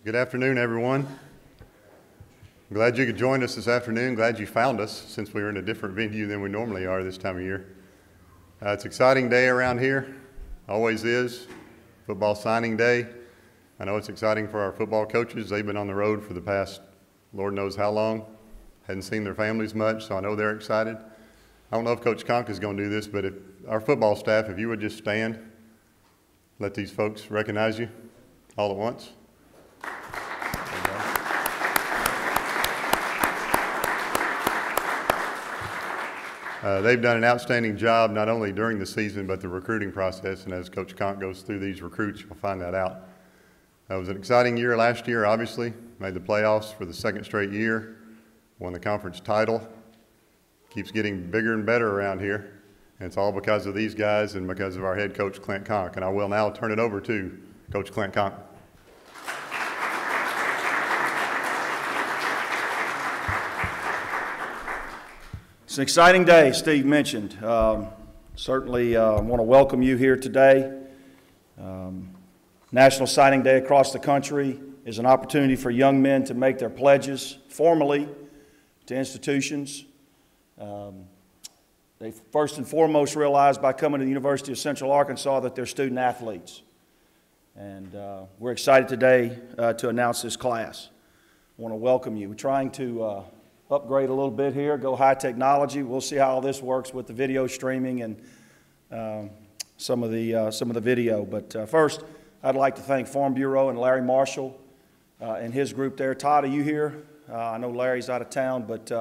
Good afternoon, everyone. I'm glad you could join us this afternoon. Glad you found us since we were in a different venue than we normally are this time of year. It's an exciting day around here, always is. Football signing day. I know it's exciting for our football coaches. They've been on the road for the past Lord knows how long. Hadn't seen their families much, so I know they're excited. I don't know if Coach Conque is going to do this, but if our football staff, if you would just stand, let these folks recognize you all at once. They've done an outstanding job not only during the season but the recruiting process, and as Coach Conque goes through these recruits, you'll find that out. It was an exciting year last year, obviously. Made the playoffs for the second straight year, won the conference title. Keeps getting bigger and better around here, and it's all because of these guys and because of our head coach, Clint Conque. And I will now turn it over to Coach Clint Conque. It's an exciting day, Steve mentioned. Certainly want to welcome you here today. National Signing Day across the country is an opportunity for young men to make their pledges formally to institutions. They first and foremost realize by coming to the University of Central Arkansas that they're student athletes. And we're excited today to announce this class. I want to welcome you. We're trying to upgrade a little bit here, go high technology. We'll see how all this works with the video streaming and some of the video. But first, I'd like to thank Farm Bureau and Larry Marshall and his group there. Todd, are you here? I know Larry's out of town, but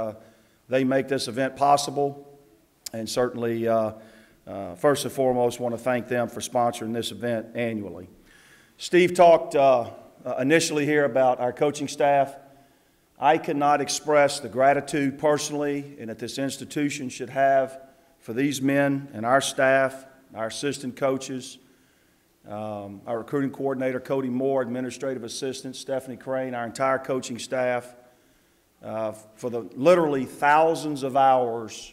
they make this event possible. And certainly, first and foremost, want to thank them for sponsoring this event annually. Steve talked initially here about our coaching staff. I cannot express the gratitude personally and that this institution should have for these men and our staff, our assistant coaches, our recruiting coordinator, Cody Moore, administrative assistant, Stephanie Crane, our entire coaching staff, for the literally thousands of hours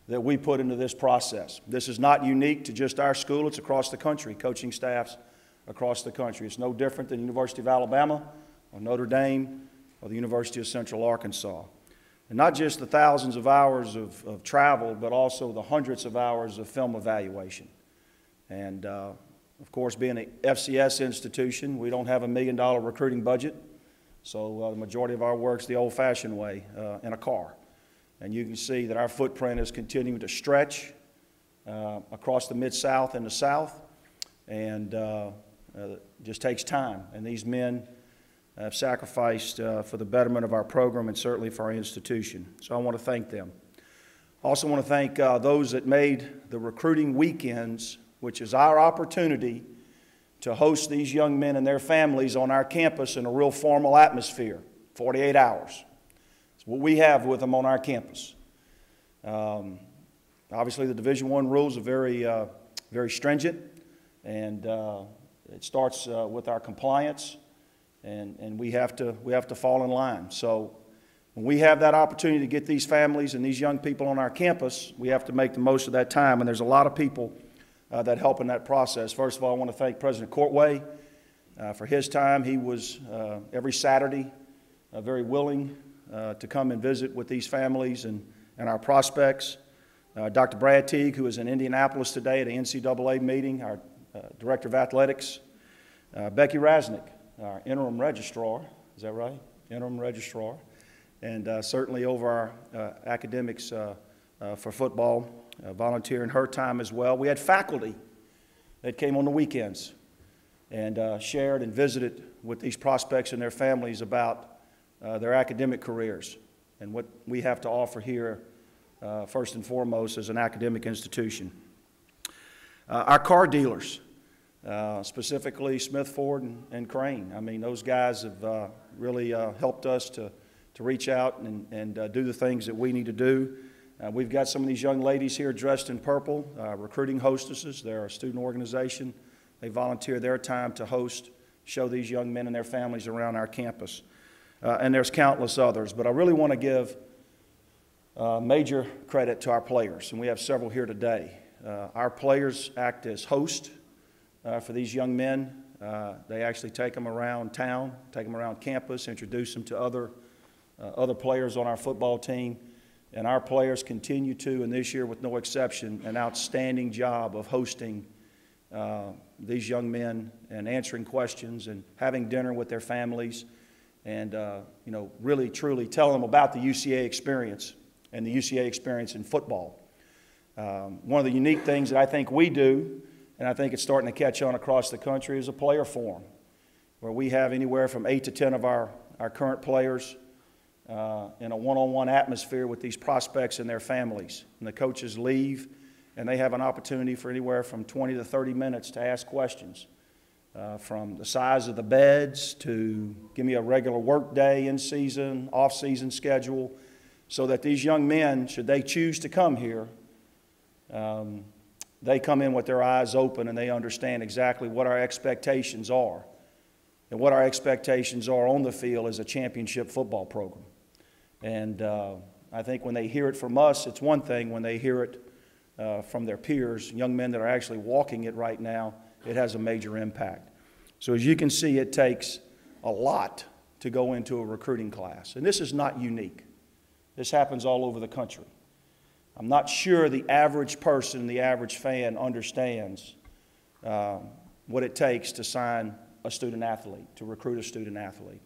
that we put into this process. This is not unique to just our school. It's across the country, coaching staffs across the country. It's no different than the University of Alabama or Notre Dame or the University of Central Arkansas. And not just the thousands of hours of travel, but also the hundreds of hours of film evaluation. And of course, being an FCS institution, we don't have $1 million recruiting budget. So the majority of our work's the old-fashioned way, in a car. And you can see that our footprint is continuing to stretch across the Mid-South and the South. And it just takes time. And these men have sacrificed for the betterment of our program and certainly for our institution. So I want to thank them. I also want to thank those that made the recruiting weekends, which is our opportunity to host these young men and their families on our campus in a real formal atmosphere, 48 hours. It's what we have with them on our campus. Obviously, the Division I rules are very stringent, and it starts with our compliance. And we have to fall in line. So when we have that opportunity to get these families and these young people on our campus, we have to make the most of that time. And there's a lot of people that help in that process. First of all, I want to thank President Courtway for his time. He was every Saturday very willing to come and visit with these families and our prospects. Dr. Brad Teague, who is in Indianapolis today at an NCAA meeting, our Director of Athletics. Becky Rasnick, our interim registrar, is that right? Interim registrar, and certainly over our academics for football, volunteering her time as well. We had faculty that came on the weekends and shared and visited with these prospects and their families about their academic careers and what we have to offer here first and foremost as an academic institution. Our car dealers. Specifically Smith, Ford, and Crane. I mean, those guys have really helped us to reach out and do the things that we need to do. We've got some of these young ladies here dressed in purple, recruiting hostesses. They're a student organization. They volunteer their time to host, show these young men and their families around our campus. And there's countless others. But I really want to give major credit to our players, and we have several here today. Our players act as hosts for these young men They actually take them around town, take them around campus, introduce them to other players on our football team. And our players continue to, and this year with no exception, an outstanding job of hosting these young men and answering questions and having dinner with their families and, really, truly tell them about the UCA experience and the UCA experience in football. One of the unique things that I think we do, and I think it's starting to catch on across the country, is a player forum, where we have anywhere from 8 to 10 of our current players in a one-on-one atmosphere with these prospects and their families. And the coaches leave, and they have an opportunity for anywhere from 20 to 30 minutes to ask questions, from the size of the beds to give me a regular work day, in-season, off-season schedule, so that these young men, should they choose to come here, they come in with their eyes open and they understand exactly what our expectations are. And what our expectations are on the field is a championship football program. And I think when they hear it from us, it's one thing. When they hear it from their peers, young men that are actually walking it right now, it has a major impact. So as you can see, it takes a lot to go into a recruiting class. And this is not unique. This happens all over the country. I'm not sure the average person, the average fan understands what it takes to sign a student athlete, to recruit a student athlete,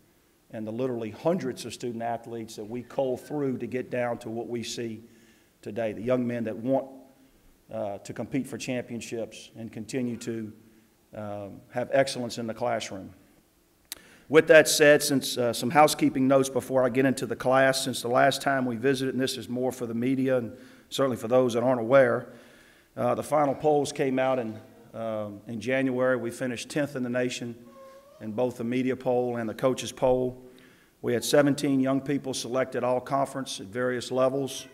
and the literally hundreds of student athletes that we cull through to get down to what we see today, the young men that want to compete for championships and continue to have excellence in the classroom. With that said, since some housekeeping notes before I get into the class, since the last time we visited, and this is more for the media and certainly for those that aren't aware, the final polls came out in January. We finished 10th in the nation in both the media poll and the coaches poll. We had 17 young people selected all conference at various levels.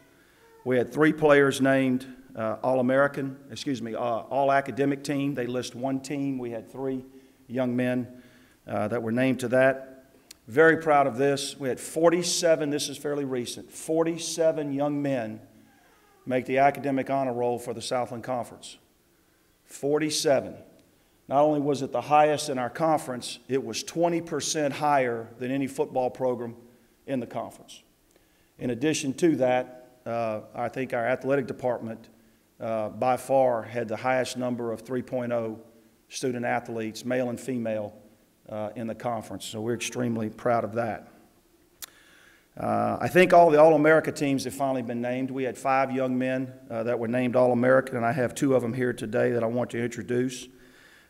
We had 3 players named All-American, all academic team. They list one team. We had 3 young men that were named to that. Very proud of this. We had 47, this is fairly recent, 47 young men make the academic honor roll for the Southland Conference. 47. Not only was it the highest in our conference, it was 20% higher than any football program in the conference. In addition to that, I think our athletic department by far had the highest number of 3.0 student athletes, male and female, in the conference. So we're extremely proud of that. I think all the All-America teams have finally been named. We had 5 young men that were named All-American, and I have 2 of them here today that I want to introduce.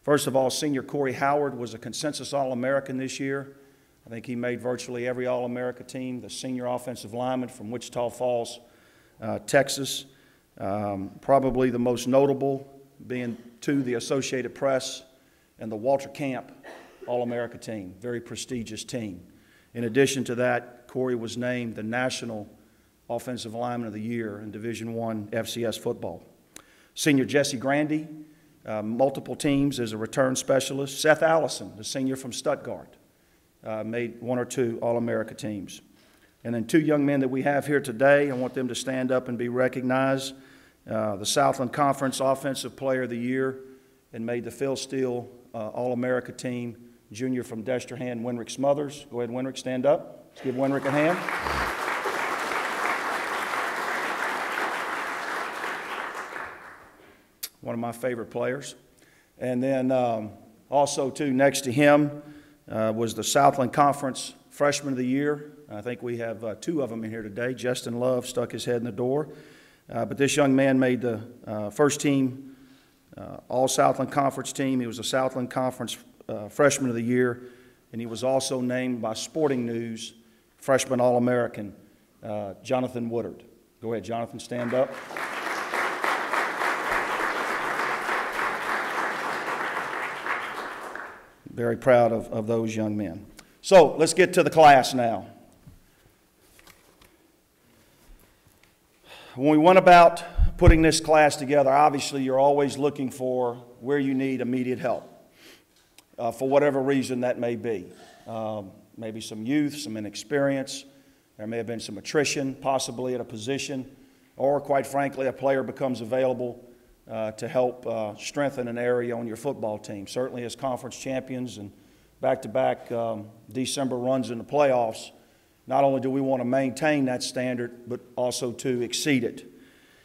First of all, senior Corey Howard was a consensus All-American this year. I think he made virtually every All-America team, the senior offensive lineman from Wichita Falls, Texas. Probably the most notable being to the Associated Press and the Walter Camp All-America team, very prestigious team. In addition to that, Corey was named the National Offensive Lineman of the Year in Division I FCS football. Senior Jesse Grandy, multiple teams as a return specialist. Seth Allison, the senior from Stuttgart, made 1 or 2 All-America teams. And then 2 young men that we have here today, I want them to stand up and be recognized. The Southland Conference Offensive Player of the Year and made the Phil Steele All-America team, junior from Destrehan, Winrick Smothers. Go ahead, Winrick, stand up. Let's give Winrick a hand. One of my favorite players. And then also, too, next to him was the Southland Conference Freshman of the Year. I think we have 2 of them in here today. Justin Love stuck his head in the door. But this young man made the first team, All-Southland Conference team. He was a Southland Conference Freshman of the Year, and he was also named by Sporting News Freshman All-American, Jonathan Woodard. Go ahead, Jonathan, stand up. Very proud of those young men. So let's get to the class now. When we went about putting this class together, obviously you're always looking for where you need immediate help, for whatever reason that may be. Maybe some youth, some inexperience. There may have been some attrition, possibly at a position, or quite frankly, a player becomes available to help strengthen an area on your football team. Certainly as conference champions and back-to-back December runs in the playoffs, not only do we want to maintain that standard, but also to exceed it.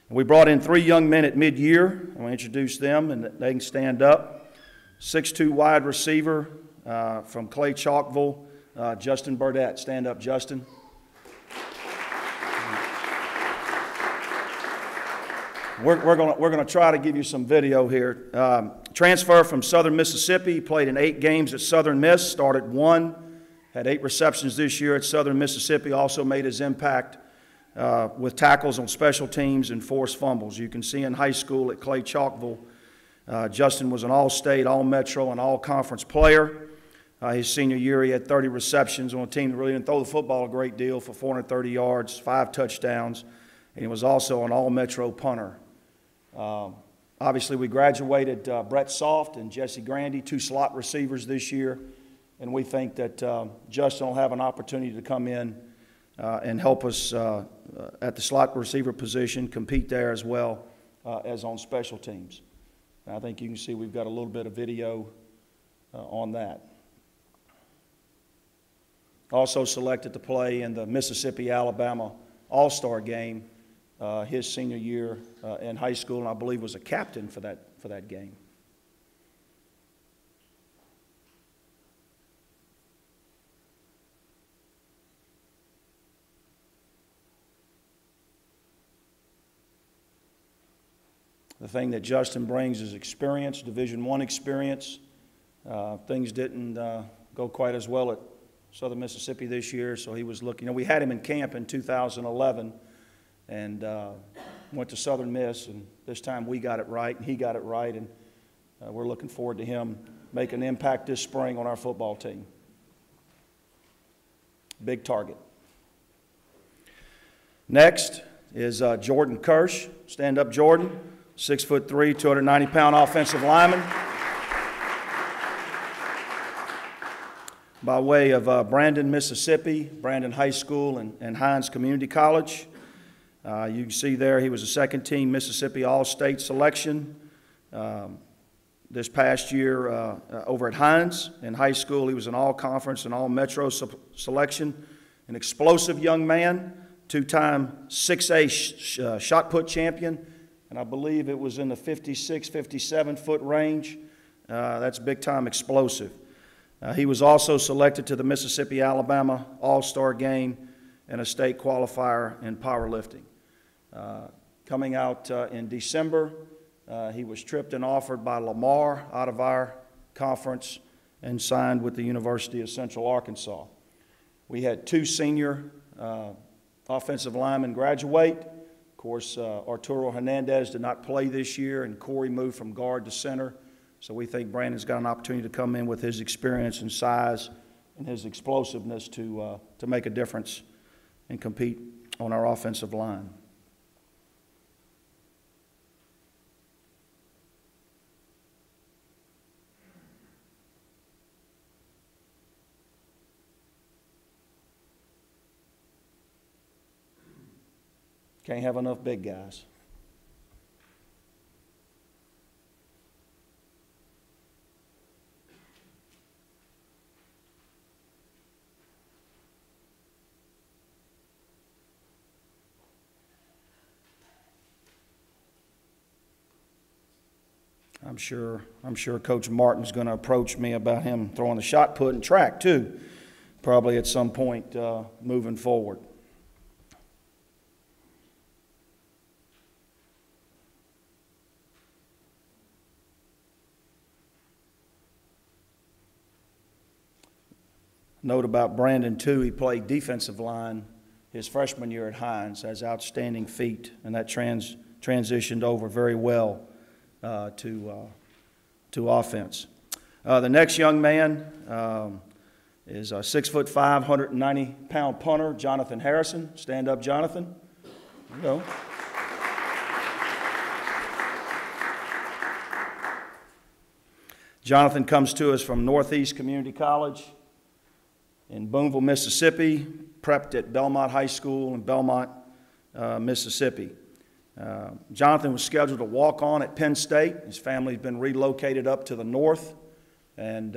And we brought in 3 young men at mid-year. I'm going to introduce them, and they can stand up. 6'2" wide receiver from Clay Chalkville, Justin Burdett. Stand up, Justin. We're going to try to give you some video here. Transfer from Southern Mississippi, played in 8 games at Southern Miss, started 1, had 8 receptions this year at Southern Mississippi, also made his impact with tackles on special teams and forced fumbles. You can see in high school at Clay Chalkville, Justin was an all-state, all-metro, and all-conference player. His senior year, he had 30 receptions on a team that really didn't throw the football a great deal for 430 yards, 5 touchdowns, and he was also an all-metro punter. Obviously, we graduated Brett Soft and Jesse Grandy, 2 slot receivers this year, and we think that Justin will have an opportunity to come in and help us at the slot receiver position, compete there as well as on special teams. And I think you can see we've got a little bit of video on that. Also selected to play in the Mississippi-Alabama All-Star game his senior year in high school, and I believe was a captain for that game. The thing that Justin brings is experience, Division I experience. Things didn't go quite as well at Southern Mississippi this year, so he was looking. We had him in camp in 2011 and went to Southern Miss, and this time we got it right and he got it right, and we're looking forward to him making an impact this spring on our football team. Big target. Next is Jordan Kirsch. Stand up, Jordan. 6'3", 290-pound offensive lineman. By way of Brandon, Mississippi, Brandon High School and Hines Community College. You can see there he was a second-team Mississippi All-State selection. This past year over at Hines. In high school, he was an all-conference and all-metro selection. An explosive young man, 2-time 6A shot put champion. And I believe it was in the 56, 57-foot range. That's big-time explosive. He was also selected to the Mississippi-Alabama All-Star game and a state qualifier in powerlifting. Coming out in December, he was tripped and offered by Lamar out of our conference and signed with the University of Central Arkansas. We had 2 senior offensive linemen graduate. Of course, Arturo Hernandez did not play this year, and Corey moved from guard to center. So we think Brandon's got an opportunity to come in with his experience and size and his explosiveness to make a difference and compete on our offensive line. Can't have enough big guys. I'm sure Coach Martin's going to approach me about him throwing the shot put and track too, probably at some point moving forward. Note about Brandon, too, he played defensive line his freshman year at Hines, has outstanding feet, and that transitioned over very well to offense. The next young man is a 6'5", 190-pound punter, Jonathan Harrison. Stand up, Jonathan. There you go. Jonathan comes to us from Northeast Community College in Boonville, Mississippi, prepped at Belmont High School in Belmont, Mississippi. Jonathan was scheduled to walk on at Penn State. His family's been relocated up to the north, and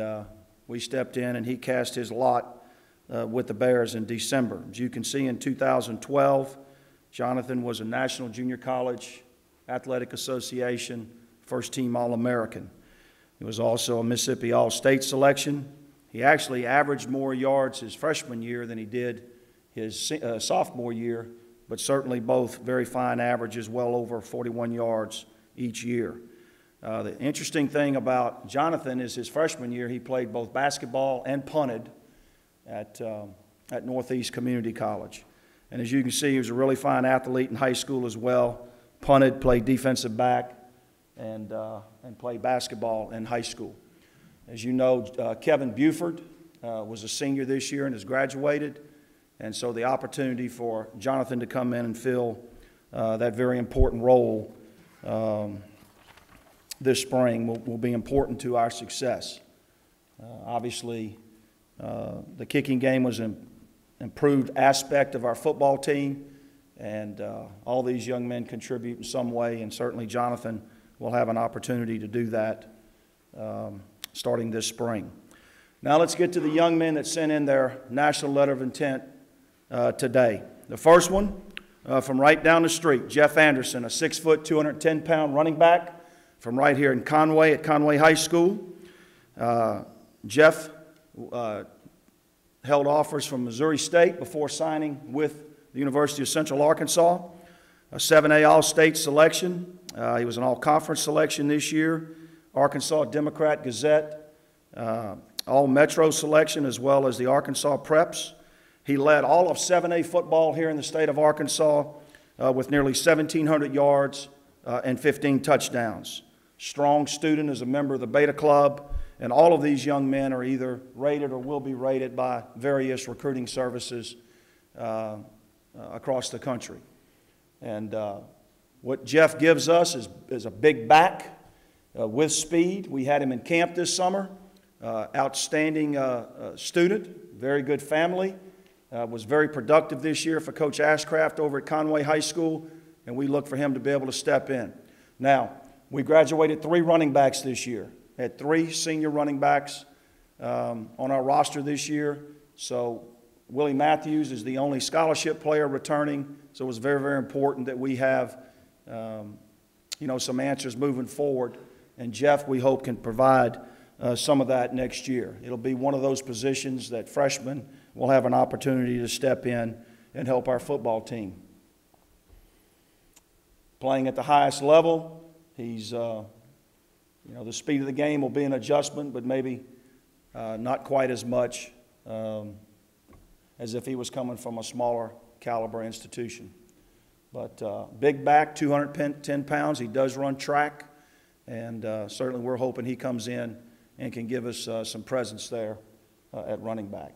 we stepped in and he cast his lot with the Bears in December. As you can see, in 2012, Jonathan was a National Junior College Athletic Association first-team All-American. He was also a Mississippi All-State selection. He actually averaged more yards his freshman year than he did his sophomore year, but certainly both very fine averages, well over 41 yards each year. The interesting thing about Jonathan is his freshman year, he played both basketball and punted at Northeast Community College. And as you can see, he was a really fine athlete in high school as well. Punted, played defensive back, and played basketball in high school. As you know, Kevin Buford was a senior this year and has graduated. And so the opportunity for Jonathan to come in and fill that very important role this spring will be important to our success. Obviously, the kicking game was an improved aspect of our football team, and all these young men contribute in some way, and certainly Jonathan will have an opportunity to do that starting this spring. Now let's get to the young men that sent in their national letter of intent today. The first one from right down the street, Jeff Anderson, a 6-foot, 210-pound running back from right here in Conway at Conway High School. Jeff held offers from Missouri State before signing with the University of Central Arkansas. A 7A All-State selection. He was an All-Conference selection this year. Arkansas Democrat Gazette All-Metro selection, as well as the Arkansas Preps. He led all of 7A football here in the state of Arkansas with nearly 1,700 yards and 15 touchdowns. Strong student, as a member of the Beta Club, and all of these young men are either rated or will be rated by various recruiting services across the country. And what Jeff gives us is a big back with speed. We had him in camp this summer. Outstanding student, very good family. Was very productive this year for Coach Ashcraft over at Conway High School, and we look for him to be able to step in. Now, we graduated 3 running backs this year. Had 3 senior running backs on our roster this year. So Willie Matthews is the only scholarship player returning, so it was very, very important that we have some answers moving forward. And Jeff, we hope, can provide some of that next year. It'll be one of those positions that freshmen will have an opportunity to step in and help our football team. Playing at the highest level, he's, the speed of the game will be an adjustment, but maybe not quite as much as if he was coming from a smaller caliber institution. But big back, 210 pounds. He does run track, and certainly we're hoping he comes in and can give us some presence there at running back.